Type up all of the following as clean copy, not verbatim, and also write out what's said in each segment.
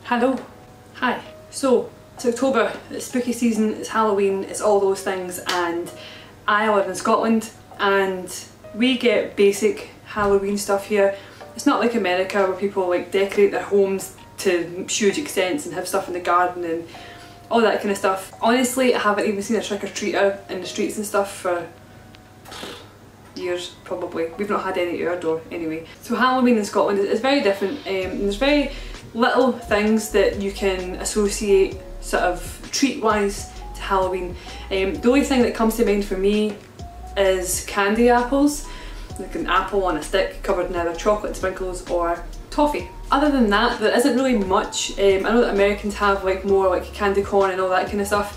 Hello. Hi. So, it's October, it's spooky season, it's Halloween, it's all those things, and I live in Scotland and we get basic Halloween stuff here. It's not like America where people like decorate their homes to huge extents and have stuff in the garden and all that kind of stuff. Honestly, I haven't even seen a trick-or-treater in the streets and stuff for years, probably. We've not had any at our door anyway. So Halloween in Scotland is very different. There's very little things that you can associate sort of treat-wise to Halloween. The only thing that comes to mind for me is candy apples, like an apple on a stick covered in either chocolate sprinkles or toffee. Other than that, there isn't really much. I know that Americans have like more like candy corn and all that kind of stuff.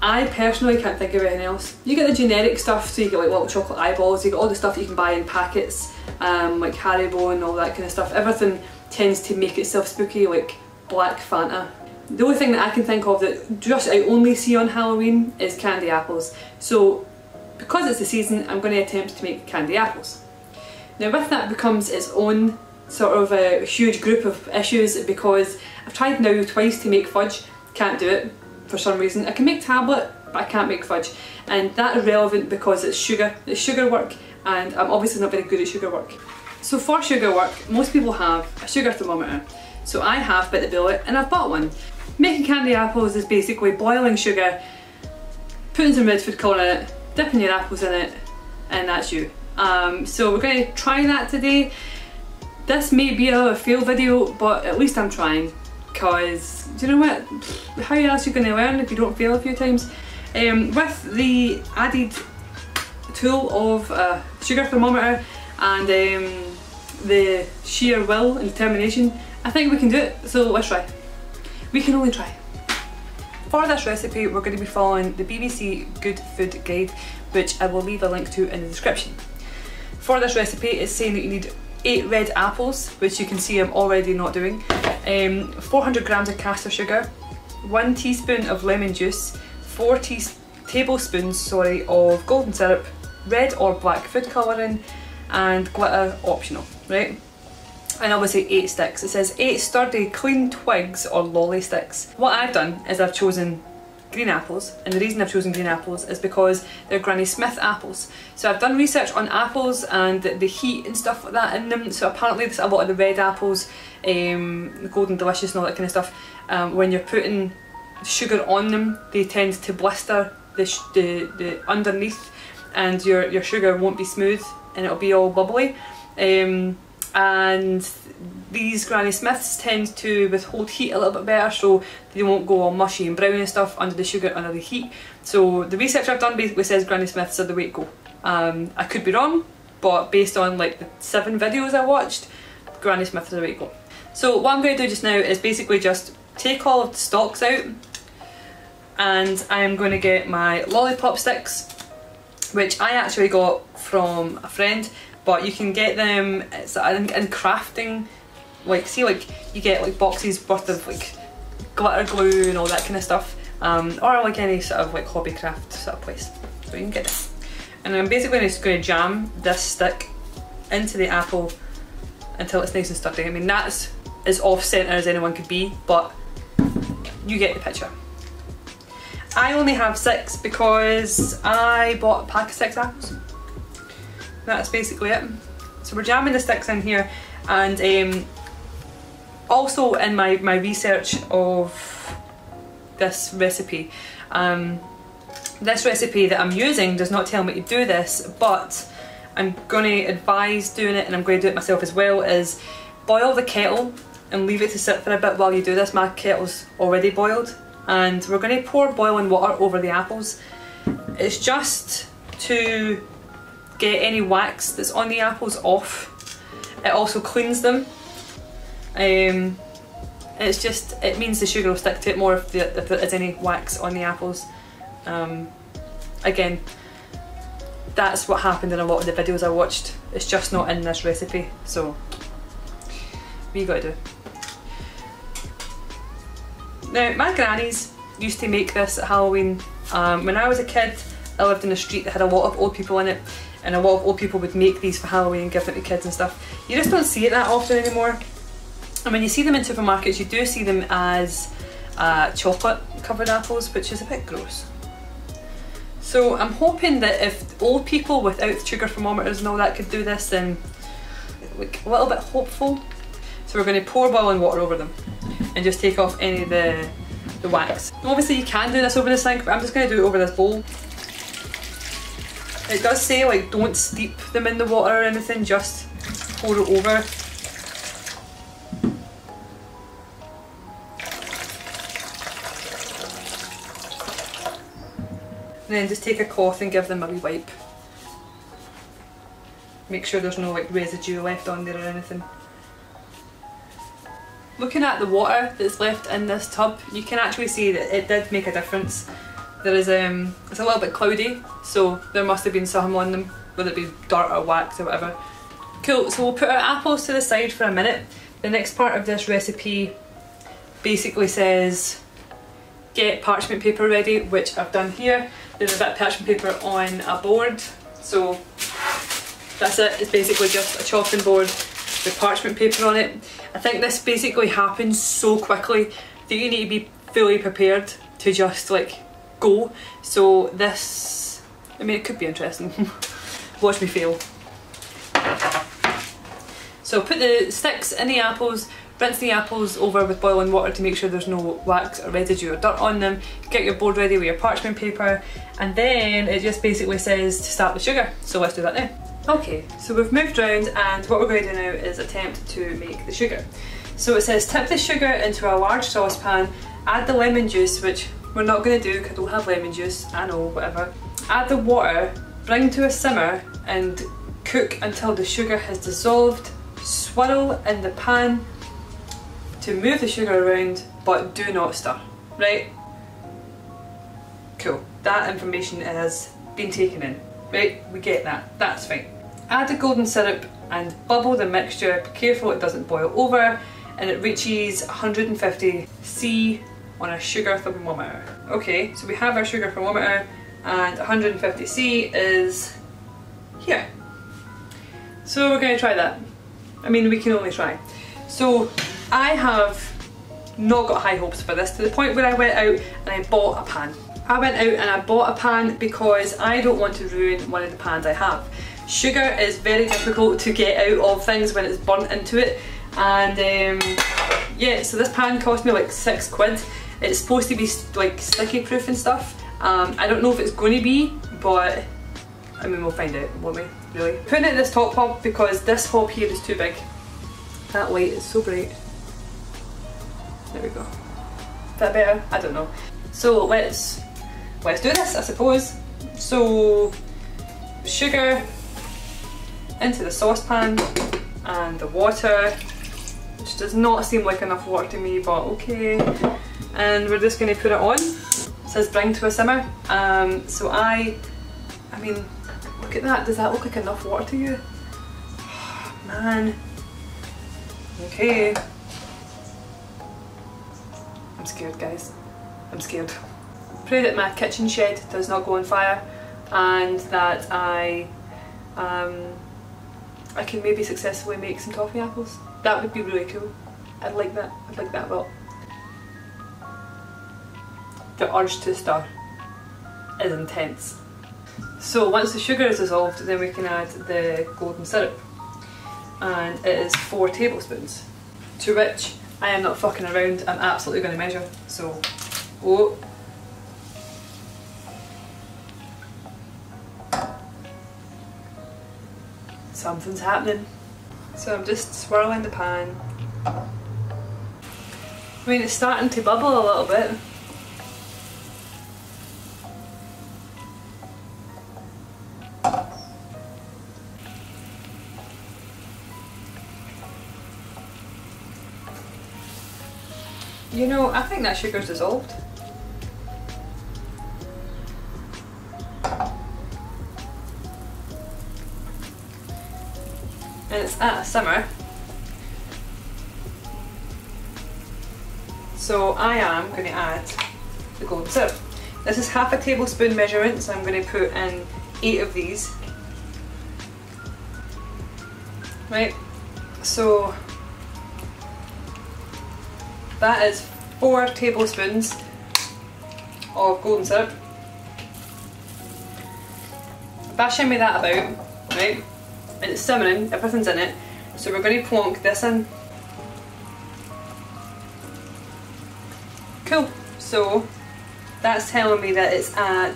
I personally can't think of anything else. You get the generic stuff, so you get like little chocolate eyeballs, you get all the stuff that you can buy in packets, like Haribo and all that kind of stuff. Everything tends to make itself spooky, like black Fanta. The only thing that I can think of that just I only see on Halloween is candy apples. So because it's the season, I'm going to attempt to make candy apples. Now with that becomes its own sort of a huge group of issues, because I've tried now twice to make fudge, can't do it for some reason. I can make tablet, but I can't make fudge, and that is relevant because it's sugar work, and I'm obviously not very good at sugar work. So for sugar work, most people have a sugar thermometer. So I have bit the bullet and I've bought one. Making candy apples is basically boiling sugar, putting some red food colour in it, dipping your apples in it, and that's you. So we're going to try that today. This may be a fail video, but at least I'm trying, because do you know what? How else are you going to learn if you don't fail a few times? With the added tool of a sugar thermometer and the sheer will and determination, I think we can do it, so let's try. We can only try. For this recipe we're going to be following the BBC Good Food Guide, which I will leave a link to in the description. For this recipe it's saying that you need 8 red apples, which you can see I'm already not doing, 400 grams of caster sugar, 1 teaspoon of lemon juice, 4 tablespoons of golden syrup, red or black food colouring, and glitter optional, right? And obviously 8 sticks. It says 8 sturdy clean twigs or lolly sticks. What I've done is I've chosen green apples, and the reason I've chosen green apples is because they're Granny Smith apples. So I've done research on apples and the heat and stuff like that in them. So apparently there's a lot of the red apples, the golden delicious and all that kind of stuff, when you're putting sugar on them, they tend to blister the underneath, and your sugar won't be smooth and it'll be all bubbly. And these Granny Smiths tend to withhold heat a little bit better, so they won't go all mushy and brown and stuff under the sugar, under the heat. So the research I've done basically says Granny Smiths are the way to go. I could be wrong, but based on like the 7 videos I watched, Granny Smiths are the way to go. So what I'm going to do just now is basically just take all of the stalks out, and I am going to get my lollipop sticks, which I actually got from a friend. But you can get them in crafting, like see, like you get like boxes worth of like glitter glue and all that kind of stuff, or like any sort of like hobby craft sort of place. So you can get this. And I'm basically just going to jam this stick into the apple until it's nice and sturdy. I mean, that's as off centre as anyone could be, but you get the picture. I only have 6 because I bought a pack of 6 apples. That's basically it. So we're jamming the sticks in here, and also in my research of this recipe, this recipe that I'm using does not tell me to do this, but I'm going to advise doing it, and I'm going to do it myself as well, is boil the kettle and leave it to sit for a bit while you do this. My kettle's already boiled, and we're going to pour boiling water over the apples. It's just to get any wax that's on the apples off. It also cleans them. It's just, it means the sugar will stick to it more if there is any wax on the apples. Again, that's what happened in a lot of the videos I watched. It's just not in this recipe, so what you gotta do. Now, my grannies used to make this at Halloween. When I was a kid, I lived in a street that had a lot of old people in it, and a lot of old people would make these for Halloween and give them to kids and stuff. You just don't see it that often anymore. And when you see them in supermarkets, you do see them as chocolate covered apples, which is a bit gross. So I'm hoping that if old people without sugar thermometers and all that could do this, then like a little bit hopeful. So we're going to pour boiling water over them and just take off any of the wax. Obviously you can do this over the sink, but I'm just going to do it over this bowl. It does say like don't steep them in the water or anything, just pour it over. And then just take a cloth and give them a wee wipe. Make sure there's no like residue left on there or anything. Looking at the water that's left in this tub, you can actually see that it did make a difference. There is it's a little bit cloudy, so there must have been some on them, whether it be dirt or wax or whatever. Cool, so we'll put our apples to the side for a minute. The next part of this recipe basically says get parchment paper ready, which I've done here. There's a bit of parchment paper on a board, so that's it. It's basically just a chopping board with parchment paper on it. I think this basically happens so quickly that you need to be fully prepared to just like go. So this, I mean, it could be interesting. Watch me fail. So put the sticks in the apples, rinse the apples over with boiling water to make sure there's no wax or residue or dirt on them. Get your board ready with your parchment paper, and then it just basically says to start the sugar. So let's do that now. Okay, so we've moved around, and what we're going to do now is attempt to make the sugar. So it says tip the sugar into a large saucepan, add the lemon juice, which we're not going to do because I don't have lemon juice, I know, whatever. Add the water, bring to a simmer and cook until the sugar has dissolved. Swirl in the pan to move the sugar around, but do not stir, right? Cool, that information has been taken in, right? We get that, that's fine. Add the golden syrup and bubble the mixture, be careful it doesn't boil over, and it reaches 150 C on a sugar thermometer. Okay, so we have our sugar thermometer, and 150 C is here. So we're going to try that. I mean, we can only try. So I have not got high hopes for this, to the point where I went out and I bought a pan. I went out and I bought a pan because I don't want to ruin one of the pans I have. Sugar is very difficult to get out of things when it's burnt into it, and yeah, so this pan cost me like £6. It's supposed to be like sticky proof and stuff. I don't know if it's going to be, but I mean, we'll find out, won't we, really? Putting it in this top hob because this hob here is too big. That light is so bright. There we go. Is that better? I don't know. So let's do this, I suppose. So sugar into the saucepan and the water, which does not seem like enough water to me, but okay. And we're just going to put it on. It says bring to a simmer. So I mean, look at that. Does that look like enough water to you? Man. Okay. I'm scared, guys. I'm scared. Pray that my kitchen shed does not go on fire, and that I can maybe successfully make some toffee apples. That would be really cool. I'd like that. I'd like that a lot. The urge to stir is intense. So once the sugar is dissolved, then we can add the golden syrup, and it is 4 tablespoons, to which I am not fucking around. I'm absolutely going to measure. So, oh. Something's happening. So I'm just swirling the pan. I mean, it's starting to bubble a little bit. You know, I think that sugar's dissolved. And it's at a simmer. So I am going to add the golden syrup. This is half a tablespoon measurement, so I'm going to put in 8 of these. Right, so that is 4 tablespoons of golden syrup. That's shimmy that about, right? And it's simmering, everything's in it. So we're going to plonk this in. Cool. So that's telling me that it's at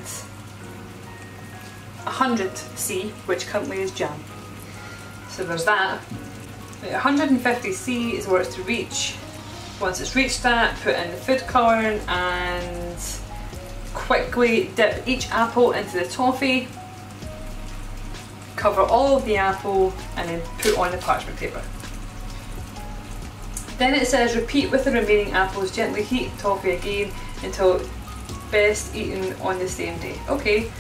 100C, which currently is jam. So there's that. 150C is where it's to reach. Once it's reached that, put in the food colouring and quickly dip each apple into the toffee. Cover all of the apple and then put on the parchment paper. Then it says repeat with the remaining apples, gently heat toffee again until best eaten on the same day. Okay,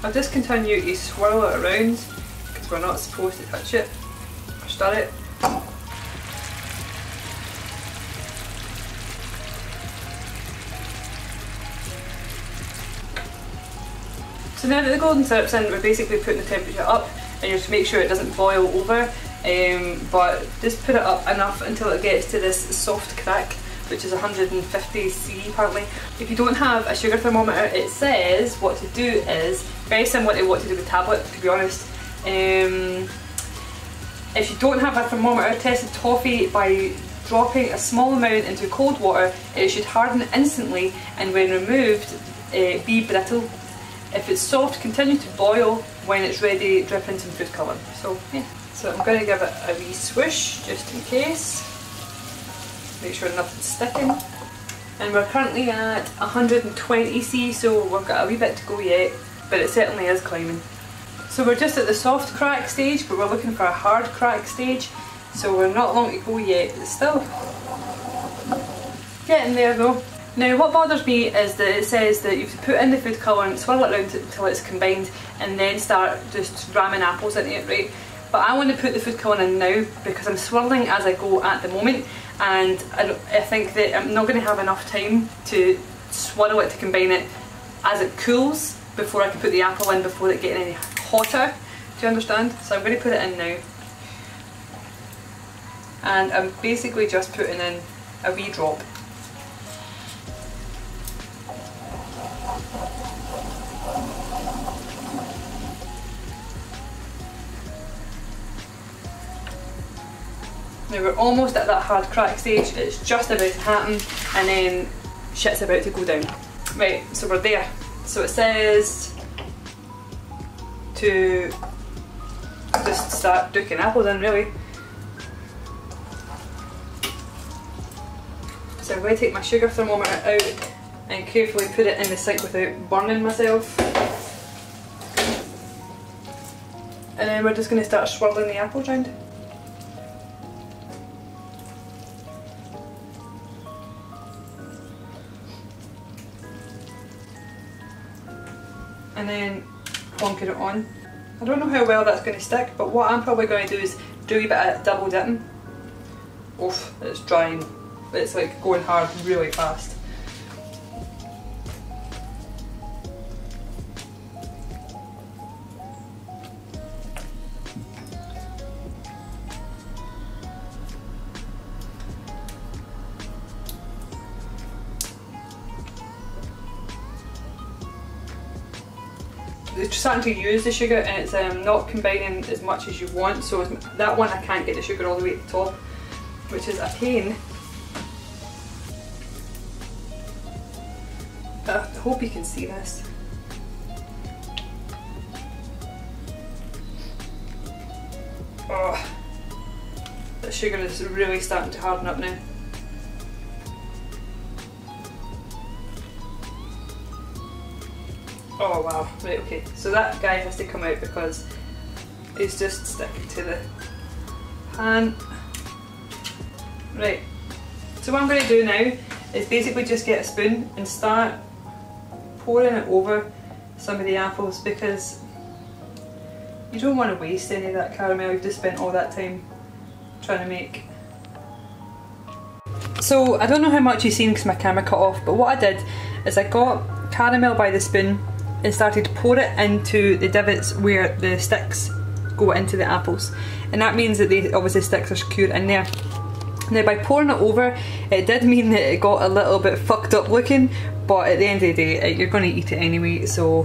I'll just continue to swirl it around because we're not supposed to touch it or stir it. So now that the golden syrup's in, we're basically putting the temperature up, and you have to make sure it doesn't boil over, but just put it up enough until it gets to this soft crack, which is 150C apparently. If you don't have a sugar thermometer, it says what to do is very similar to what to do with tablet, to be honest. If you don't have a thermometer, test the toffee by dropping a small amount into cold water. It should harden instantly, and when removed, be brittle. If it's soft, continue to boil. When it's ready, drip in some food colour. So yeah, so I'm going to give it a wee swoosh just in case. Make sure nothing's sticking. And we're currently at 120C, so we've got a wee bit to go yet, but it certainly is climbing. So we're just at the soft crack stage, but we're looking for a hard crack stage. So we're not long to go yet. It's still getting there though. Now what bothers me is that it says that you have to put in the food colour and swirl it around until it's combined and then start just ramming apples into it, right? But I want to put the food colour in now because I'm swirling as I go at the moment, and I think that I'm not going to have enough time to swirl it to combine it as it cools before I can put the apple in before it getting any hotter. Do you understand? So I'm going to put it in now. And I'm basically just putting in a wee drop. Now we're almost at that hard crack stage, it's just about to happen, and then shit's about to go down. Right, so we're there. So it says to just start dooking apples in really. So I'm going to take my sugar thermometer out and carefully put it in the sink without burning myself. And then we're just going to start swirling the apples round. And then plonking it on. I don't know how well that's going to stick, but what I'm probably going to do is do a wee bit of double dipping. Oof, it's drying. It's like going hard really fast. It's starting to use the sugar and it's not combining as much as you want, so that one I can't get the sugar all the way at the top, which is a pain. I hope you can see this. Oh, the sugar is really starting to harden up now. Oh wow, right, okay, so that guy has to come out because it's just sticking to the pan. Right, so what I'm going to do now is basically just get a spoon and start pouring it over some of the apples, because you don't want to waste any of that caramel you've just spent all that time trying to make. So I don't know how much you've seen because my camera cut off, but what I did is I got caramel by the spoon and started to pour it into the divots where the sticks go into the apples, and that means that the obviously sticks are secure in there. Now by pouring it over, it did mean that it got a little bit fucked up looking, but at the end of the day, you're going to eat it anyway, so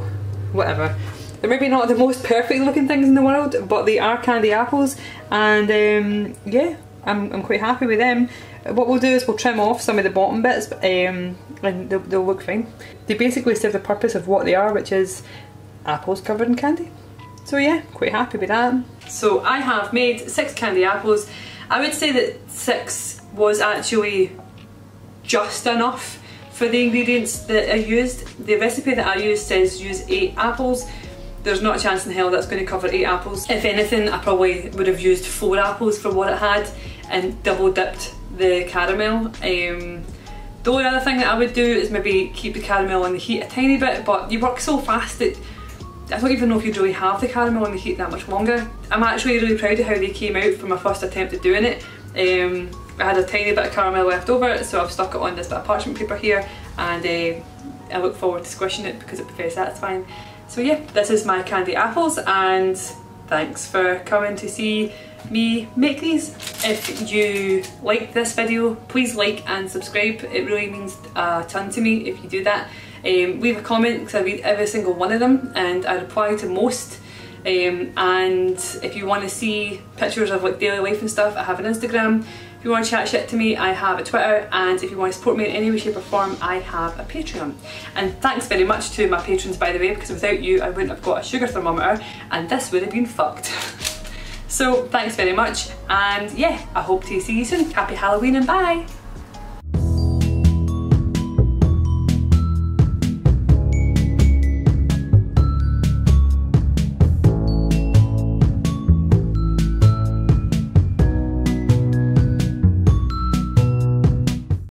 whatever. They're maybe not the most perfect looking things in the world, but they are candy apples, and yeah, I'm quite happy with them. What we'll do is we'll trim off some of the bottom bits, and they'll look fine. They basically serve the purpose of what they are, which is apples covered in candy. So yeah, quite happy with that. So I have made 6 candy apples. I would say that 6 was actually just enough for the ingredients that I used. The recipe that I used says use 8 apples. There's not a chance in hell that's going to cover 8 apples. If anything, I probably would have used 4 apples for what it had and double dipped the caramel. The only other thing that I would do is maybe keep the caramel on the heat a tiny bit, but you work so fast that I don't even know if you'd really have the caramel on the heat that much longer. I'm actually really proud of how they came out for my first attempt at doing it. I had a tiny bit of caramel left over, so I've stuck it on this bit of parchment paper here, and I look forward to squishing it because it'll be very satisfying. So yeah, this is my candy apples, and thanks for coming to see me make these. If you liked this video, please like and subscribe. It really means a ton to me if you do that. Leave a comment because I read every single one of them and I reply to most. And if you want to see pictures of like daily life and stuff, I have an Instagram. If you want to chat shit to me, I have a Twitter, and if you want to support me in any way, shape or form, I have a Patreon. And thanks very much to my patrons, by the way, because without you I wouldn't have got a sugar thermometer and this would have been fucked. So thanks very much, and yeah, I hope to see you soon. Happy Halloween and bye!